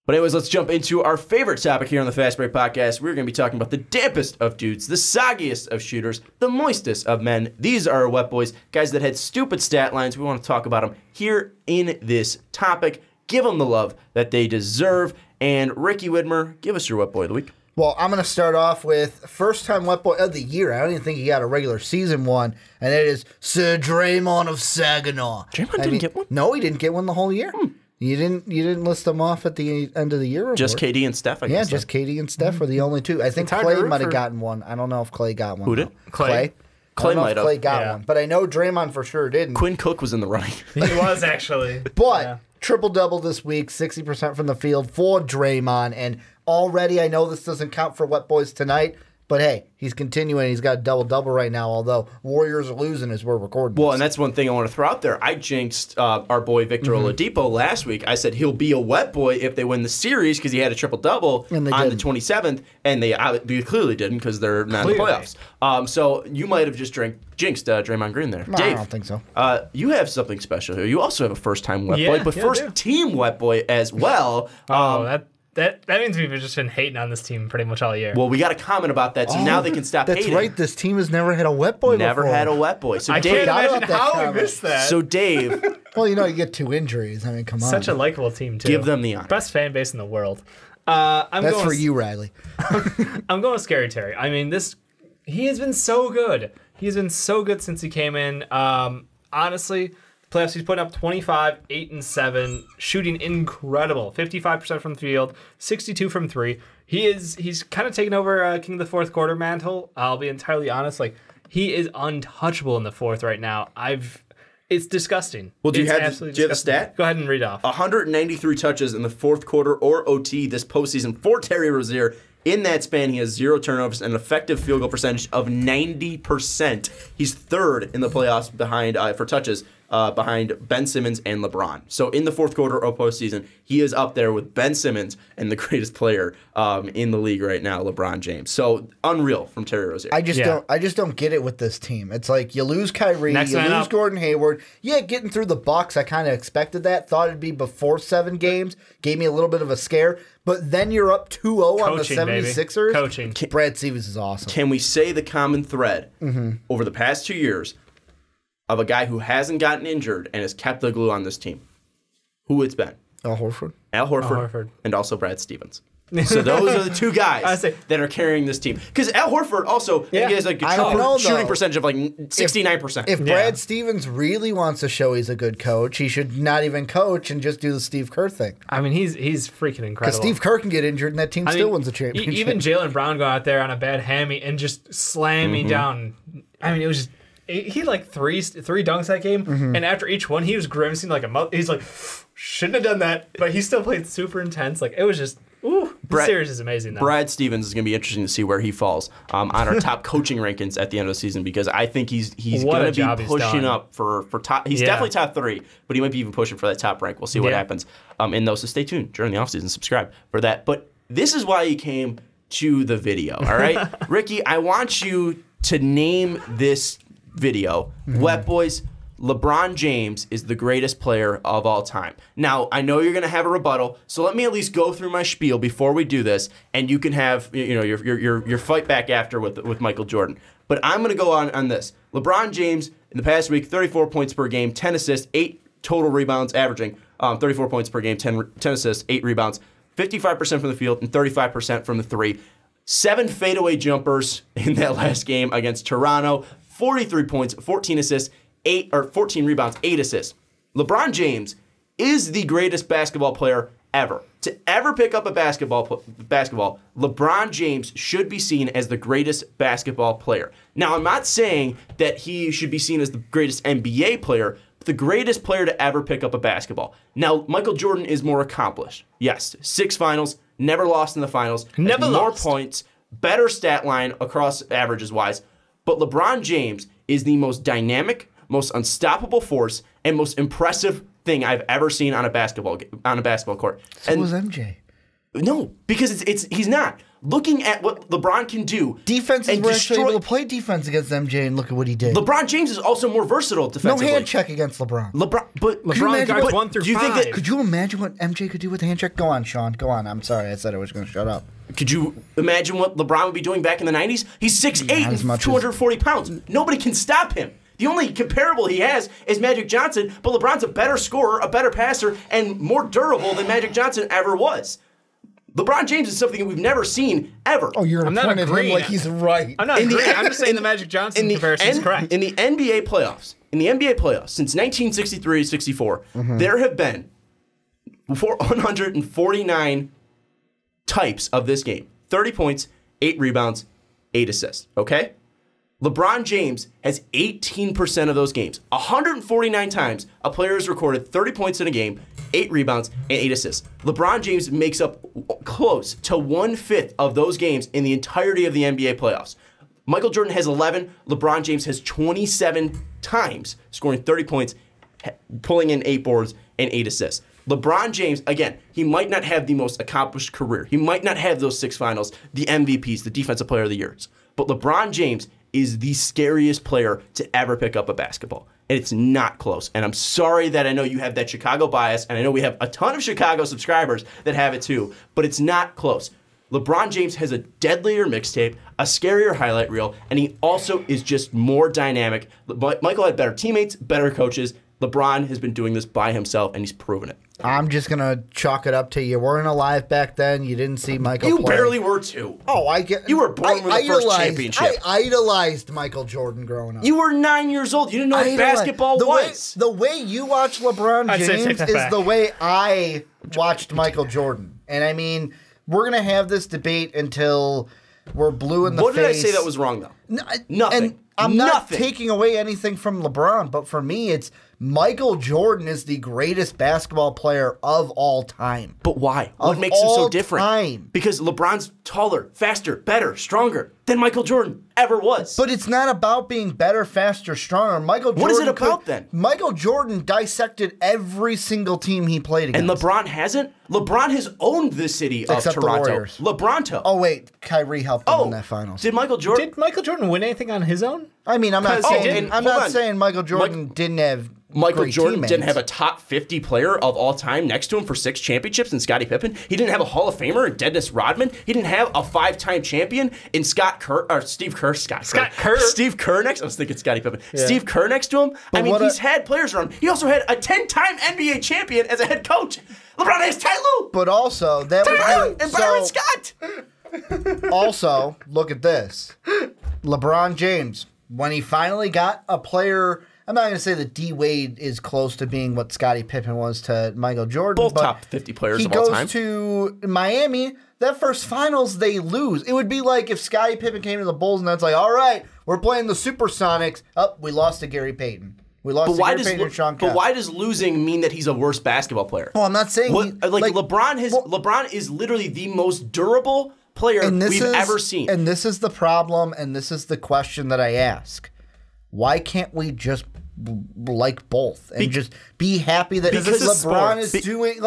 But anyways, let's jump into our favorite topic here on the Fast Break Podcast. We're going to be talking about the dampest of dudes, the soggiest of shooters, the moistest of men. These are our wet boys, guys that had stupid stat lines. We want to talk about them here in this topic. Give them the love that they deserve. And Ricky Widmer, give us your wet boy of the week. Well, I'm going to start off with first-time wet boy of the year. I don't even think he got a regular season one, and it is Sir Draymond of Saginaw. Draymond didn't get one? No, he didn't get one the whole year. You didn't list them off at the end of the year report. Just KD and Steph, I guess. Yeah, just KD and Steph were the only two. I think Clay might have gotten one. I don't know if Clay got one. Who did? Clay. Clay might have. Clay got one, but I know Draymond for sure didn't. Quinn Cook was in the running. He was, actually. But triple-double this week, 60% from the field for Draymond, and already I know this doesn't count for wet boys tonight, but hey, he's continuing. He's got a double-double right now, although Warriors are losing as we're recording Well, this. and that's one thing I want to throw out there. I jinxed our boy Victor Oladipo last week. I said he'll be a wet boy if they win the series because he had a triple-double on the 27th, and they clearly didn't because they're not in the playoffs. So you might have just jinxed Draymond Green there. No, Dave, I don't think so. You have something special here. You also have a first-time wet boy, but first-team wet boy as well. That means we've just been hating on this team pretty much all year. Well, we got a comment about that, so now they can stop hating. That's right. This team has never had a wet boy Never before. had a wet boy. So I Dave, can't imagine how we missed that. So Dave, Well, you get 2 injuries. I mean, come on. Such a likable team, too. give them the honor. Best fan base in the world. That's for you, Riley. I'm going with Scary Terry. I mean, he has been so good. He's been so good since he came in. Honestly, playoffs, he's putting up 25, 8, and 7, shooting incredible. 55% from the field, 62 from 3. He's kind of taken over King of the Fourth Quarter mantle. I'll be entirely honest. He is untouchable in the fourth right now. It's disgusting. Well, do you have absolutely the stat? Go ahead and read off. 193 touches in the fourth quarter or OT this postseason for Terry Rozier. In that span, he has 0 turnovers and an effective field goal percentage of 90%. He's third in the playoffs behind for touches behind Ben Simmons and LeBron. So in the fourth quarter or postseason, he is up there with Ben Simmons and the greatest player in the league right now, LeBron James. So unreal from Terry Rozier. I just don't get it with this team. It's like you lose Kyrie, you lose Gordon Hayward. Yeah, getting through the Bucks, I kind of expected that. Thought it'd be before 7 games. Gave me a little bit of a scare. But then you're up 2-0 on the 76ers. Baby. Coaching. Brad Stevens is awesome. Can we say the common thread over the past 2 years of a guy who hasn't gotten injured and has kept the glue on this team? Who it's been? Al Horford. Al Horford. And also Brad Stevens. So those are the two guys that are carrying this team. Because Al Horford also has a shooting percentage of 69%. If Brad Stevens really wants to show he's a good coach, he should not even coach and just do the Steve Kerr thing. I mean, he's freaking incredible. Because Steve Kerr can get injured and that team still wins the championship. Even Jaylen Brown go out there on a bad hammy and just slam me down. I mean, it was just... He had three dunks that game, and after each one, he was grimacing like a mother. He's like, shouldn't have done that, but he still played super intense. It was just, the series is amazing, though. Brad Stevens is going to be interesting to see where he falls on our top coaching rankings at the end of the season, because I think he's going to be pushing up for top. He's definitely top 3, but he might be even pushing for that top rank. We'll see what happens in those. So stay tuned during the offseason. Subscribe for that. But this is why he came to the video, all right? Ricky, I want you to name this video. Wet Boys, LeBron James is the greatest player of all time. Now, I know you're going to have a rebuttal, so let me at least go through my spiel before we do this, and you can have your fight back after with Michael Jordan. But I'm going to go on this. LeBron James, in the past week, 34 points per game, 10 assists, 8 total rebounds, averaging 34 points per game, 10 assists, 8 rebounds, 55% from the field, and 35% from the 3. 7 fadeaway jumpers in that last game against Toronto. 43 points, 14 assists, 14 rebounds, 8 assists. LeBron James is the greatest basketball player ever. To ever pick up a basketball, LeBron James should be seen as the greatest basketball player. Now, I'm not saying that he should be seen as the greatest NBA player, but the greatest player to ever pick up a basketball. Now, Michael Jordan is more accomplished. Yes, 6 finals, never lost in the finals. Never more lost. Points, better stat line across averages-wise. But LeBron James is the most dynamic, most unstoppable force, and most impressive thing I've ever seen on a basketball court. So was MJ. No, because he's not. Looking at what LeBron can do. Defenses were actually able to play defense against MJ, and look at what he did. LeBron James is also more versatile defensively. No hand check against LeBron. But LeBron guards 1 through 5. Do you think that? Could you imagine what MJ could do with the hand check? Go on, Sean. Go on. I'm sorry. I said I was going to shut up. Could you imagine what LeBron would be doing back in the 90s? He's 6'8" and 240 pounds. Nobody can stop him. The only comparable he has is Magic Johnson, but LeBron's a better scorer, a better passer, and more durable than Magic Johnson ever was. LeBron James is something that we've never seen ever. Oh, you're pointing at him like he's right. I'm not agreeing. I'm just saying the Magic Johnson comparison is correct. In the NBA playoffs, since 1963-64, there have been 149 types of this game. 30 points, 8 rebounds, 8 assists, okay? LeBron James has 18% of those games. 149 times a player has recorded 30 points in a game, 8 rebounds, and 8 assists. LeBron James makes up close to 1/5 of those games in the entirety of the NBA playoffs. Michael Jordan has 11. LeBron James has 27 times scoring 30 points, pulling in 8 boards, and 8 assists. LeBron James, again, he might not have the most accomplished career. He might not have those 6 finals, the MVPs, the Defensive Player of the Years. But LeBron James is the scariest player to ever pick up a basketball. And it's not close. And I'm sorry that I know you have that Chicago bias, and I know we have a ton of Chicago subscribers that have it too, but it's not close. LeBron James has a deadlier mixtape, a scarier highlight reel, and he also is just more dynamic. Michael had better teammates, better coaches. LeBron has been doing this by himself, and he's proven it. I'm just going to chalk it up to you weren't alive back then. You didn't see Michael You play. barely were too. Oh, I get. You were born with the first championship. I idolized Michael Jordan growing up. You were 9 years old. You didn't know what basketball was. The way you watch LeBron James is the way I watched Michael Jordan. And I mean, we're going to have this debate until we're blue in the face. What did I say that was wrong, though? Nothing. And I'm not taking away anything from LeBron, but for me, it's Michael Jordan is the greatest basketball player of all time. But why? What makes him so different? Time. Because LeBron's taller, faster, better, stronger than Michael Jordan ever was. But it's not about being better, faster, stronger. What is it about then? Michael Jordan dissected every single team he played against. And LeBron hasn't? LeBron has owned the city of Except Toronto. The Warriors. LeBronto. Oh, wait. Kyrie helped them in that finals. Did Michael Jordan win anything on his own? I mean, I'm not saying Michael Jordan didn't have Michael Jordan teammates. didn't have a top 50 player of all time next to him for 6 championships in Scottie Pippen. He didn't have a Hall of Famer in Dennis Rodman. He didn't have a 5-time champion in Steve Kerr. Steve Kerr next. I was thinking Scottie Pippen. Yeah. Steve Kerr next to him. But I mean, he's had players around him. He also had a 10-time NBA champion as a head coach. LeBron has Ty Lue. But also, that was and Byron Scott. Also, look at this. LeBron James, when he finally got a player, I'm not going to say that D. Wade is close to being what Scottie Pippen was to Michael Jordan. Both top 50 players of all time. He goes to Miami. That first finals, they lose. It would be like if Scottie Pippen came to the Bulls and that's like, all right, we're playing the Supersonics. Oh, we lost to Gary Payton. We lost to Gary Payton and Sean Kemp. But why does losing mean that he's a worse basketball player? Well, I'm not saying LeBron is literally the most durable player we've ever seen. And this is the problem, and this is the question that I ask. Why can't we just like both and just be happy that LeBron is doing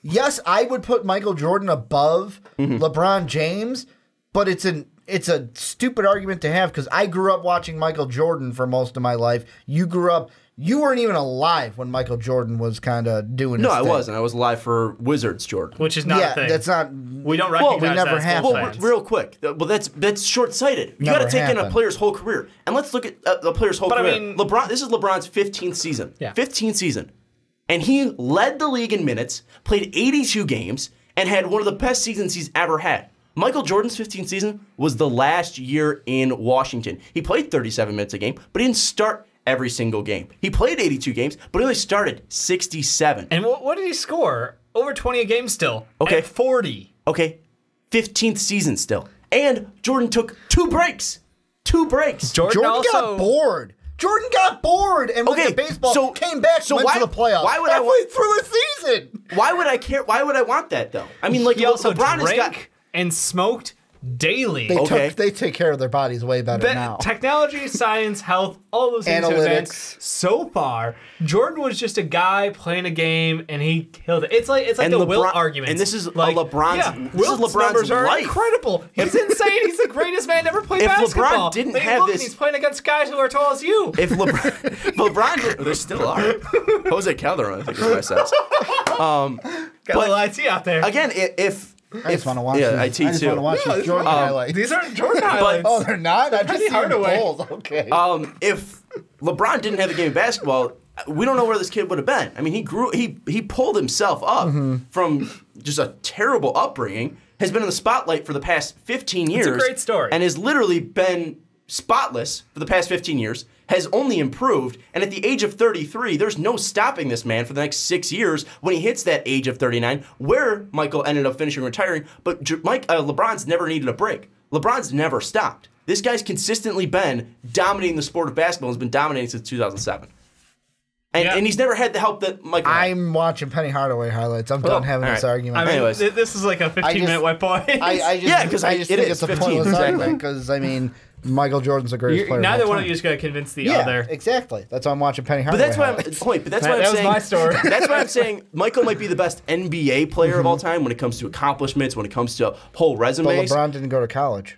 yes, I would put Michael Jordan above LeBron James, but it's a stupid argument to have because I grew up watching Michael Jordan for most of my life. You weren't even alive when Michael Jordan was kind of doing his thing. No, I wasn't. I was alive for Wizards Jordan. Which is not a thing. That's not... We don't recognize we never have. Well, real quick. Well, that's short-sighted. You got to take in a player's whole career. And let's look at the player's whole career. I mean, this is LeBron's 15th season. Yeah. 15th season. And he led the league in minutes, played 82 games, and had one of the best seasons he's ever had. Michael Jordan's 15th season was the last year in Washington. He played 37 minutes a game, but he didn't start every single game. He played 82 games, but he only started 67. And what did he score? Over 20 a game still. Okay. At 40. Okay. 15th season still. And Jordan took 2 breaks. 2 breaks. Jordan got bored. Jordan got bored and went to baseball, came back, went to the playoffs. Why would halfway through a season. Why would I care? Why would I want that, though? I mean, he also LeBron drank and smoked daily. They take care of their bodies way better now. Technology, science, health, all those things have advanced so far. Jordan was just a guy playing a game, and he killed it. It's like the Wilt argument. And this is like, LeBron's. Yeah, Wilt's numbers are incredible. He's insane. He's the greatest man to ever play basketball. LeBron didn't have this, he's playing against guys who are tall as you. If LeBron, there still are. Jose Calderon, I think is what I said. Got a little IT out there. Again, if I just want to watch. I just want to watch these Jordan highlights. These aren't Jordan highlights. Oh, they're not. I'm just seeing polls. Okay. If LeBron didn't have the game of basketball, we don't know where this kid would have been. I mean, he pulled himself up from just a terrible upbringing. Has been in the spotlight for the past 15 years. It's a great story, and has literally been spotless for the past 15 years. Has only improved, and at the age of 33, there's no stopping this man for the next 6 years when he hits that age of 39, where Michael ended up finishing retiring. But LeBron's never needed a break. LeBron's never stopped. This guy's consistently been dominating the sport of basketball. Has been dominating since 2007. And he's never had the help that Michael had. I'm watching Penny Hardaway highlights. I'm done having this argument. I mean, anyways, this is like a 15-minute wet boy. I just think it's a pointless argument because, I mean, Michael Jordan's the greatest player. Neither one of you is going to convince the other. Exactly. That's why I'm watching Penny Hardaway. But that's why I'm saying. My story. That's why I'm saying Michael might be the best NBA player of all time when it comes to accomplishments, when it comes to whole resumes. But LeBron didn't go to college.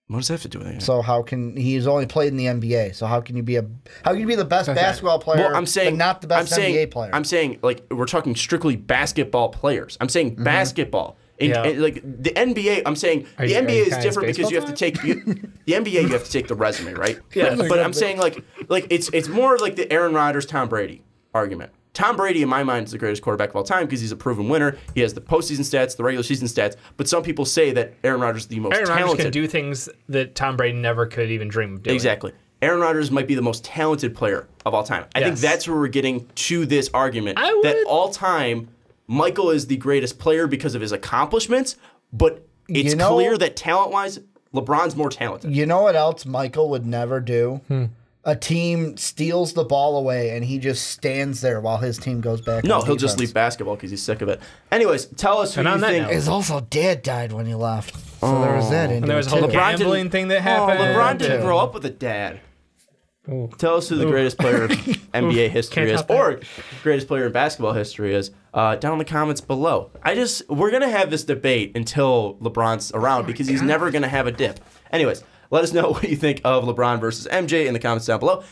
What does that have to do with it? So how can he's only played in the NBA? So how can you be the best basketball player? Well, I'm saying, but not the best NBA player. I'm saying like we're talking strictly basketball players. I'm saying basketball. Like the NBA, I'm saying the NBA is different because you have to take the NBA. You have to take the resume, right? Yeah. But I'm saying like it's more like the Aaron Rodgers, Tom Brady argument. Tom Brady, in my mind, is the greatest quarterback of all time because he's a proven winner. He has the postseason stats, the regular season stats. But some people say that Aaron Rodgers is the most talented. Aaron Rodgers can do things that Tom Brady never could even dream of doing. Exactly. Aaron Rodgers might be the most talented player of all time. I think that's where we're getting to this argument. That all time, Michael is the greatest player because of his accomplishments, but it's clear that talent-wise, LeBron's more talented. You know what else Michael would never do? A team steals the ball away and he just stands there while his team goes back. No, he'll just leave basketball because he's sick of it. Anyways, tell us who you think. His also dad died when he left, so there was that. And there was a whole gambling thing that happened. LeBron didn't grow up with a dad. Tell us who the greatest player of NBA history is, or greatest player in basketball history is. Down in the comments below. We're gonna have this debate until LeBron's around because he's never gonna have a dip. Anyways. Let us know what you think of LeBron versus MJ in the comments down below.